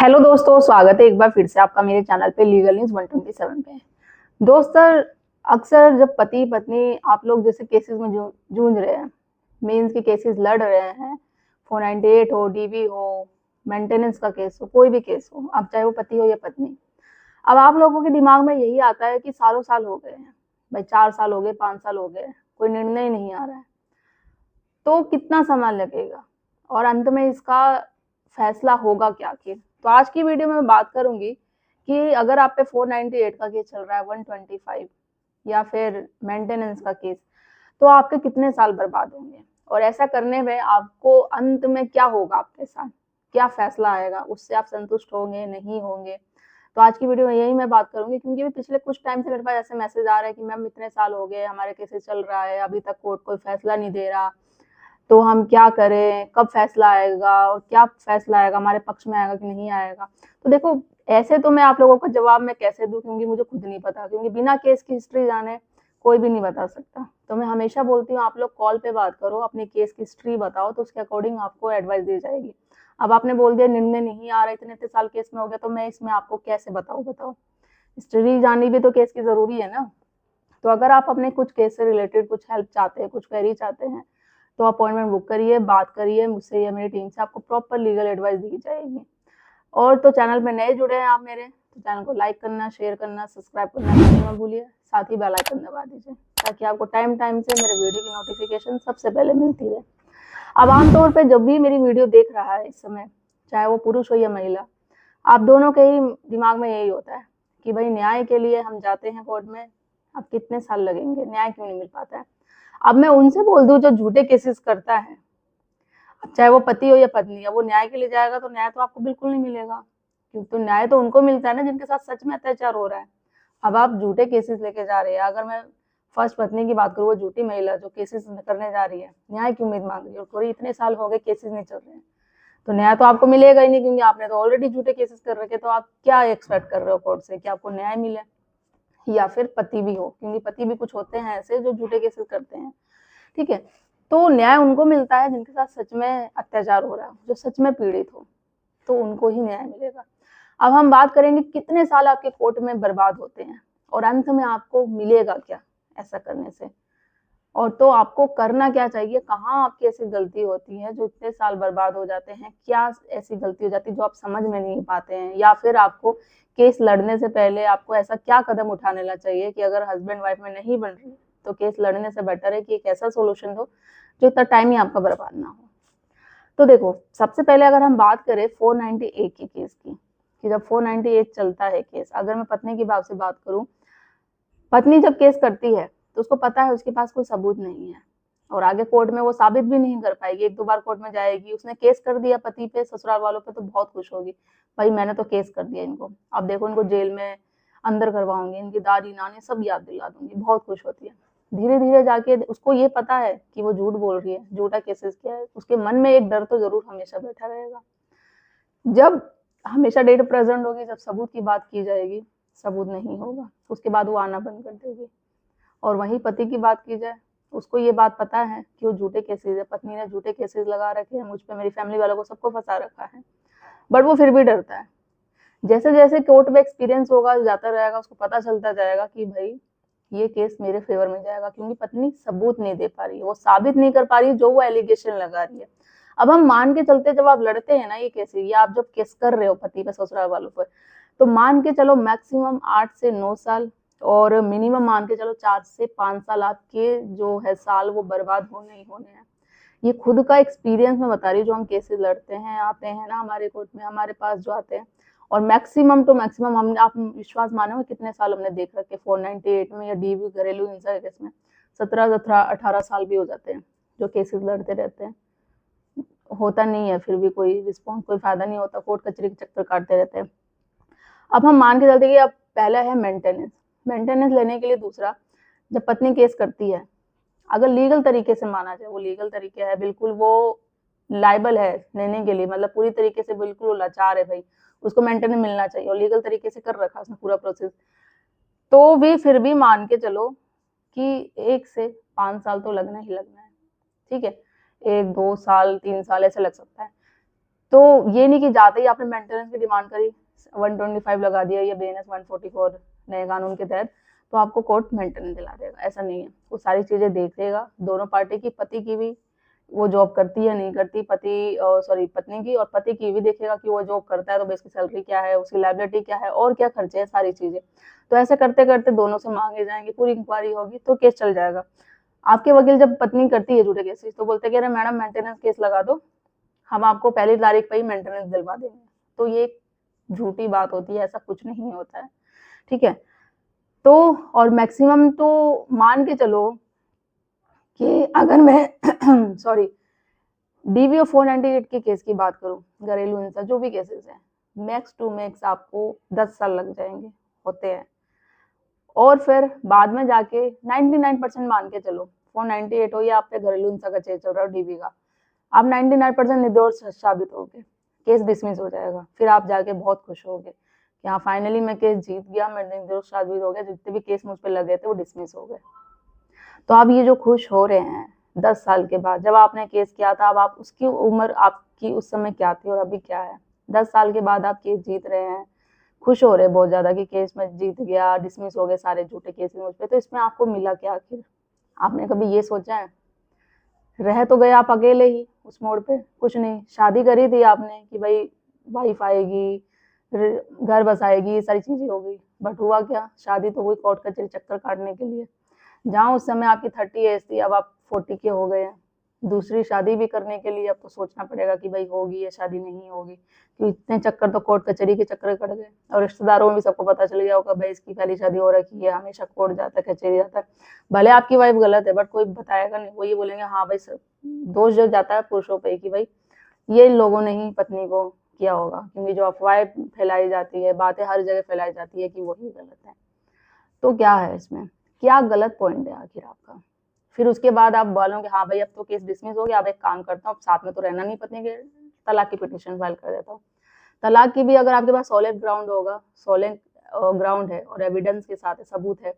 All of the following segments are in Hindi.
हेलो दोस्तों, स्वागत है एक बार फिर से आपका मेरे चैनल पे लीगल न्यूज 127 पे। दोस्तों, अक्सर जब पति पत्नी आप लोग जैसे केसेस में जूझ रहे हैं, मीन्स के केसेस लड़ रहे हैं, 498 हो, डीवी हो, मेंटेनेंस का केस हो, कोई भी केस हो, अब चाहे वो पति हो या पत्नी। अब आप लोगों के दिमाग में यही आता है कि सालों साल हो गए हैं भाई, 4 साल हो गए, 5 साल हो गए, कोई निर्णय नहीं आ रहा है, तो कितना समय लगेगा और अंत में इसका फैसला होगा क्या आखिर। तो आज की वीडियो में मैं बात करूंगी कि अगर आप पे 498 का केस चल रहा है, 125 या फिर मेंटेनेंस का केस, तो आपके कितने साल बर्बाद होंगे और ऐसा करने में आपको अंत में क्या होगा, आपके साथ क्या फैसला आएगा, उससे आप संतुष्ट होंगे नहीं होंगे। तो आज की वीडियो में यही मैं बात करूंगी, क्योंकि पिछले कुछ टाइम से मेरे पास ऐसे मैसेज आ रहे हैं कि मैम इतने साल हो गए, हमारे केसेस चल रहा है, अभी तक कोर्ट कोई फैसला नहीं दे रहा, तो हम क्या करें, कब फैसला आएगा और क्या फैसला आएगा, हमारे पक्ष में आएगा कि नहीं आएगा। तो देखो, ऐसे तो मैं आप लोगों को जवाब मैं कैसे दूं, क्योंकि मुझे खुद नहीं पता, क्योंकि बिना केस की हिस्ट्री जाने कोई भी नहीं बता सकता। तो मैं हमेशा बोलती हूँ, आप लोग कॉल पे बात करो, अपनी केस की हिस्ट्री बताओ, तो उसके अकॉर्डिंग आपको एडवाइस दी जाएगी। अब आपने बोल दिया निर्णय नहीं आ रहा, इतने साल केस में हो गया, तो मैं इसमें आपको कैसे बताओ। हिस्ट्री जाननी भी तो केस की जरूरी है ना। तो अगर आप अपने कुछ केस से रिलेटेड कुछ हेल्प चाहते हैं, कुछ क्वेरी चाहते हैं, तो अपॉइंटमेंट बुक करिए, बात करिए मुझसे या मेरी टीम से, आपको प्रॉपर लीगल एडवाइस दी जाएगी। और तो चैनल में नए जुड़े हैं आप मेरे, तो चैनल को लाइक करना, शेयर करना, सब्सक्राइब करना बिल्कुल मत भूलिए, साथ ही बेल आइकन दबा दीजिए, ताकि आपको टाइम टाइम से मेरे वीडियो की नोटिफिकेशन सबसे पहले मिलती रहे। अब आमतौर पर जब भी मेरी वीडियो देख रहा है इस समय, चाहे वो पुरुष हो या महिला, आप दोनों के ही दिमाग में यही होता है कि भाई न्याय के लिए हम जाते हैं कोर्ट में, अब कितने साल लगेंगे, न्याय क्यों नहीं मिल पाता है। अब मैं उनसे बोल दूं जो झूठे केसेस करता है, चाहे वो पति हो या पत्नी, अब वो न्याय के लिए जाएगा तो न्याय तो आपको बिल्कुल नहीं मिलेगा, क्योंकि तो न्याय तो उनको मिलता है ना जिनके साथ सच में अत्याचार हो रहा है। अब आप झूठे केसेस लेके जा रहे हैं, अगर मैं फर्स्ट पत्नी की बात करूँ, वो झूठी महिला जो केसेस करने जा रही है, न्याय की उम्मीद मांग रही है, और पूरे इतने साल हो गए केसेस नहीं चल रहे हैं, तो न्याय तो आपको मिलेगा ही नहीं, क्योंकि आपने तो ऑलरेडी झूठे केसेस कर रखे, तो आप क्या एक्सपेक्ट कर रहे हो कोर्ट से कि आपको न्याय मिले। या फिर पति भी हो, क्योंकि पति भी कुछ होते हैं ऐसे जो झूठे केसेस करते हैं, ठीक है। तो न्याय उनको मिलता है जिनके साथ सच में अत्याचार हो रहा है, जो सच में पीड़ित हो, तो उनको ही न्याय मिलेगा। अब हम बात करेंगे कितने साल आपके कोर्ट में बर्बाद होते हैं और अंत में आपको मिलेगा क्या ऐसा करने से, और तो आपको करना क्या चाहिए, कहाँ आपकी ऐसी गलती होती है जो इतने साल बर्बाद हो जाते हैं, क्या ऐसी गलती हो जाती है जो आप समझ में नहीं पाते हैं, या फिर आपको केस लड़ने से पहले आपको ऐसा क्या कदम उठा लेना चाहिए कि अगर हस्बैंड वाइफ में नहीं बन रही तो केस लड़ने से बेटर है कि एक ऐसा सोल्यूशन दो जो इतना टाइम ही आपका बर्बाद ना हो। तो देखो, सबसे पहले अगर हम बात करें 498 के केस की, कि जब 498 चलता है केस, अगर मैं पत्नी की बात से बात करूं, पत्नी जब केस करती है तो उसको पता है उसके पास कोई सबूत नहीं है, और आगे कोर्ट में वो साबित भी नहीं कर पाएगी, 1-2 बार कोर्ट में जाएगी, उसने केस कर दिया पति पे, ससुराल वालों पे तो बहुत खुश होगी, भाई मैंने तो केस कर दिया इनको, अब देखो इनको जेल में अंदर करवाऊंगी, इनकी दादी नानी सब याद दिला दूंगी, बहुत खुश होती है। धीरे धीरे जाके उसको ये पता है कि वो झूठ बोल रही है, झूठा केसेस किया है, उसके मन में एक डर तो जरूर हमेशा बैठा रहेगा। जब हमेशा डेट प्रेजेंट होगी, जब सबूत की बात की जाएगी, सबूत नहीं होगा, उसके बाद वो आना बंद कर देगी। और वहीं पति की बात की जाए, उसको ये बात पता है कि वो झूठे केसेस है, पत्नी ने झूठे केसेस लगा रखे हैं मुझ पे, मेरी फैमिली वालों को, सबको फंसा रखा है, बट वो फिर भी डरता है। जैसे जैसे कोर्ट में एक्सपीरियंस होगा, जाता रहेगा, उसको पता चलता जाएगा कि भाई ये केस मेरे फेवर में जाएगा, क्योंकि पत्नी सबूत नहीं दे पा रही है, वो साबित नहीं कर पा रही है जो वो एलिगेशन लगा रही है। अब हम मान के चलते, जब आप लड़ते हैं ना ये केस, या आप जब केस कर रहे हो पति पे, ससुराल वालों पर, तो मान के चलो मैक्सिमम 8 से 9 साल, और मिनिमम मान के चलो 4 से 5 साल आपके जो है साल वो बर्बाद होने ही होने हैं। ये खुद का एक्सपीरियंस मैं बता रही हूँ, जो हम केसेस लड़ते हैं, आते हैं ना हमारे कोर्ट में, हमारे पास जो आते हैं, और मैक्सिमम टू मैक्सिमम हमने, आप विश्वास मानो कितने साल हमने देख रखे 498 में या डीवी घरेलू हिंसा के केस में, 17-18 साल भी हो जाते हैं जो केसेस लड़ते रहते हैं, होता नहीं है फिर भी कोई रिस्पॉन्स, कोई फायदा नहीं होता, कोर्ट कचहरी के चक्कर काटते रहते हैं। अब हम मान के चलते कि अब पहला है मेंटेनेंस। मेंटेनेंस लेने के लिए दूसरा, जब पत्नी केस करती है, अगर लीगल तरीके से माना जाए, वो लीगल तरीके है, बिल्कुल वो लाइबल है लेने के लिए, मतलब पूरी तरीके से बिल्कुल वो लाचार है भाई, उसको मेंटेनेंस मिलना चाहिए, और लीगल तरीके से कर रखा उसने पूरा प्रोसेस, तो भी फिर भी मान के चलो कि 1 से 5 साल तो लगना ही लगना है, ठीक है, 1-2 साल 3 साल ऐसे लग सकता है। तो ये नहीं कि जाते ही आपने मेंटेनेंस की डिमांड करी, 125 लगा दिया या BNS 144 नए कानून के तहत, तो आपको कोर्ट मेंटेनेंस दिला देगा, ऐसा नहीं है। वो सारी चीजें देखेगा, दोनों पार्टी की, पति की भी, वो जॉब करती है नहीं करती, पत्नी की, और पति की भी देखेगा कि वो जॉब करता है तो उसकी सैलरी क्या है, उसकी लायबिलिटी क्या है, और क्या खर्चे है, सारी चीजें। तो ऐसे करते करते दोनों से मांगे जाएंगे, पूरी इंक्वायरी होगी तो केस चल जाएगा। आपके वकील जब पत्नी करती है झूठे केसेस तो बोलते हैं कि मैडम मेंटेनेंस केस लगा दो, हम आपको पहली तारीख पर ही मेंटेनेंस दिलवा देंगे। तो ये झूठी बात होती है, ऐसा कुछ नहीं होता है, ठीक है। तो और मैक्सिमम तो मान के चलो कि अगर मैं सॉरी DVO 498 के केस की बात करूं, घरेलू हिंसा जो भी केसेस हैं, मैक्स टू मैक्स आपको 10 साल लग जाएंगे, होते हैं। और फिर बाद में जाके 99% मान के चलो 498 हो या आप पे घरेलू हिंसा का केस चल रहा हो DV का, आप 99% निर्दोष साबित होगे, केस डिसमिस हो जाएगा। फिर आप जाके बहुत खुश होगे कि हाँ फाइनली मैं केस जीत गया, मैं निर्दोष साबित हो गया, जितने भी केस मुझ पे लगे थे वो डिसमिस हो गए। तो आप ये जो खुश हो रहे हैं 10 साल के बाद, जब आपने केस किया था, अब आप उसकी उम्र आपकी उस समय क्या थी और अभी क्या है, 10 साल के बाद आप केस जीत रहे हैं, खुश हो रहे हैं बहुत ज्यादा कि केस में जीत गया, डिसमिस हो गए सारे झूठे केस मुझ पे, तो इसमें आपको मिला क्या आखिर? आपने कभी ये सोचा है? रह तो गए आप अकेले ही उस मोड़ पे, कुछ नहीं, शादी करी थी आपने कि भाई वाइफ आएगी, घर बसाएगी, सारी चीजें होगी, बट हुआ क्या? शादी तो हुई कोर्ट कचहरी चक्कर काटने के लिए। जहाँ उस समय आपकी 30 एज थी, अब आप 40 के हो गए हैं, दूसरी शादी भी करने के लिए अब तो सोचना पड़ेगा कि भाई होगी या शादी नहीं होगी, क्योंकि इतने चक्कर तो कोर्ट कचहरी के चक्कर कट गए, और रिश्तेदारों में भी सबको पता चल गया होगा भाई इसकी पहली शादी हो रखी है, हमेशा कोर्ट जाता है, कचहरी जाता है। भले आपकी वाइफ गलत है बट कोई बताएगा नहीं, वो ये बोलेंगे हाँ भाई सब दोष जो जाता है पुरुषों पे कि भाई ये लोगों ने ही पत्नी को किया होगा, क्योंकि जो अफवाहें फैलाई जाती है, बातें हर जगह फैलाई जाती है कि वही गलत है। तो क्या है इसमें, क्या गलत पॉइंट है आखिर आपका? फिर उसके बाद आप बोलोगे हाँ भाई अब तो केस डिसमिस हो गया, अब एक काम करता हूँ, साथ में तो रहना नहीं पत्नी के, तलाक की पिटीशन फाइल कर देता हूँ। तलाक की भी अगर आपके पास सॉलिड ग्राउंड होगा, सॉलिड ग्राउंड है और एविडेंस के साथ है, सबूत है,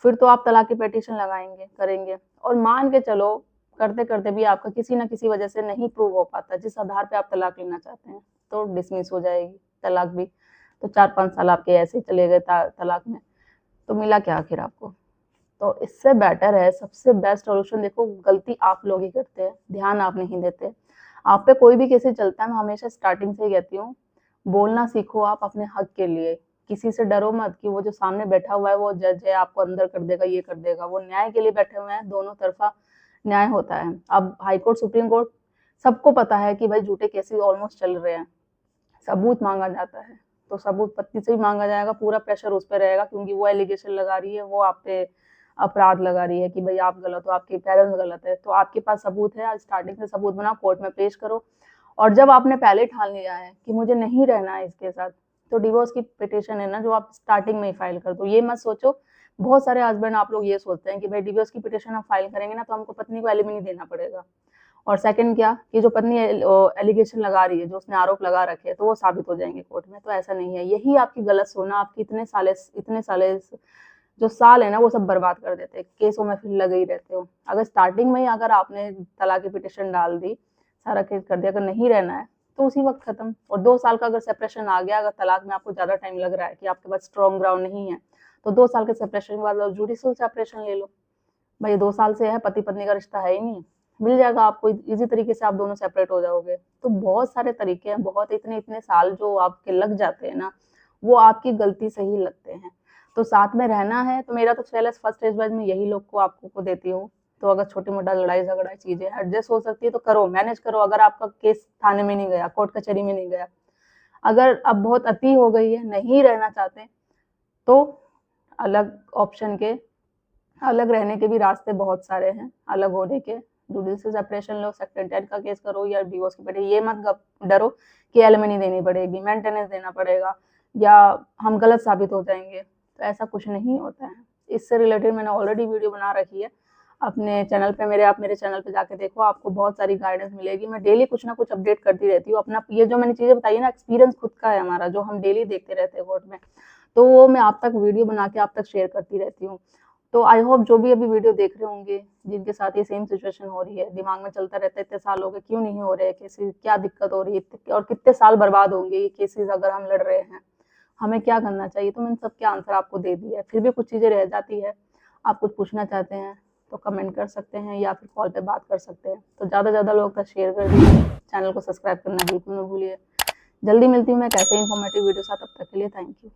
फिर तो आप तलाक की पिटीशन लगाएंगे, करेंगे। और मान के चलो करते करते भी आपका किसी ना किसी वजह से नहीं प्रूव हो पाता जिस आधार पे आप तलाक लेना चाहते हैं, तो डिसमिस हो जाएगी तलाक भी। तो 4-5 साल आपके ऐसे ही चले गए तलाक में, तो मिला क्या आखिर आपको? तो इससे बेटर है, सबसे बेस्ट सॉल्यूशन, देखो गलती आप लोग ही करते हैं, ध्यान आप नहीं देते। आप पे कोई भी केस चलता है, मैं हमेशा स्टार्टिंग से ही कहती हूँ, बोलना सीखो आप अपने हक के लिए, किसी से डरो मत कि वो जो सामने बैठा हुआ है वो जज है, आपको अंदर कर देगा, ये कर देगा। वो न्याय के लिए बैठे हुए हैं, दोनों तरफा न्याय होता है। अब हाई कोर्ट, सुप्रीम कोर्ट, सबको पता है कि भाई झूठे केसेस ऑलमोस्ट चल रहे हैं, सबूत मांगा जाता है, तो सबूत पत्नी से ही मांगा जाएगा, पूरा प्रेशर उस पर रहेगा, क्योंकि वो एलिगेशन लगा रही है, वो आप पे अपराध लगा रही है कि भाई आप गलत हो, आपके पेरेंट्स गलत है। तो आपके पास सबूत है, स्टार्टिंग से सबूत बनाओ, कोर्ट में पेश करो। और जब आपने पहले ठान लिया है कि मुझे नहीं रहना है इसके साथ, तो डिवोर्स की पिटीशन है ना जो आप स्टार्टिंग में ही फाइल कर दो। ये मत सोचो, बहुत सारे हस्बैंड आप लोग ये सोचते हैं कि भाई डिवोर्स की पिटीशन हम फाइल करेंगे ना तो हमको पत्नी को एलिमनी देना पड़ेगा, और सेकंड क्या कि जो पत्नी एलिगेशन लगा रही है, जो उसने आरोप लगा रखे हैं, तो वो साबित हो जाएंगे कोर्ट में। तो ऐसा नहीं है, यही आपकी गलत सोना आपकी इतने साले जो साल है ना वो सब बर्बाद कर देते हैं, केसों में फिर लगे ही रहते हो। अगर स्टार्टिंग में ही अगर आपने तलाक की पिटीशन डाल दी, सारा केस कर दिया, अगर नहीं रहना है तो उसी वक्त खत्म। और 2 साल का अगर सेपरेशन आ गया, अगर तलाक में आपको ज्यादा टाइम लग रहा है कि आपके पास स्ट्रॉन्ग ग्राउंड नहीं है, तो 2 साल के सेपरेशन के बाद जुडिशियल सेपरेशन ले लो। भाई 2 साल से है, पति पत्नी का रिश्ता है ही नहीं, मिल जाएगा आपको इजी तरीके से, आप दोनों सेपरेट हो जाओगे। तो बहुत सारे तरीके हैं, बहुत इतने इतने साल जो आपके लग जाते हैं ना, वो आपकी गलती से ही लगते हैं। तो साथ में रहना है तो मेरा तो फर्स्ट एडवाइस में यही लोग को आपको को देती हूँ। तो अगर छोटी मोटा लड़ाई झगड़ा चीजें एडजस्ट हो सकती है तो करो, मैनेज करो। अगर आपका केस थाने में नहीं गया, कोर्ट कचहरी में नहीं गया, अगर अब बहुत अति हो गई है, नहीं रहना चाहते, तो अलग ऑप्शन के, अलग रहने के भी रास्ते बहुत सारे हैं, अलग होने के। जुडिशियल सेपरेशन लो, सेक्शन 10 का केस करो, या डिवोर्स की पड़े। ये मत डरो कि एलिमनी देनी पड़ेगी, मेंटेनेंस देना पड़ेगा, या हम गलत साबित हो जाएंगे, तो ऐसा कुछ नहीं होता है। इससे रिलेटेड मैंने ऑलरेडी वीडियो बना रखी है अपने चैनल पे, आप मेरे चैनल पे जाके देखो, आपको बहुत सारी गाइडेंस मिलेगी। मैं डेली कुछ ना कुछ अपडेट करती रहती हूँ अपना, ये जो मैंने चीजें बताई ना, एक्सपीरियंस खुद का है हमारा, जो हम डेली देखते रहते हैं कोर्ट में, तो वो मैं आप तक वीडियो बना के आप तक शेयर करती रहती हूँ। तो आई होप जो भी अभी वीडियो देख रहे होंगे, जिनके साथ ये सेम सिचुएशन हो रही है, दिमाग में चलता रहता है इतने साल हो गए क्यों नहीं हो रहे केसेस, क्या दिक्कत हो रही है और कितने साल बर्बाद होंगे ये केसेस अगर हम लड़ रहे हैं, हमें क्या करना चाहिए। तो मैंने सबके आंसर आपको दे दिया है, फिर भी कुछ चीज़ें रह जाती है, आप कुछ पूछना चाहते हैं तो कमेंट कर सकते हैं या फिर कॉल पे बात कर सकते हैं। तो ज़्यादा से ज़्यादा लोगों का शेयर कर दीजिए, चैनल को सब्सक्राइब करना बिल्कुल ना भूलिए। जल्दी मिलती हूँ मैं एक ऐसे इन्फॉर्मेटिव वीडियो साथ, तब तक के लिए थैंक यू।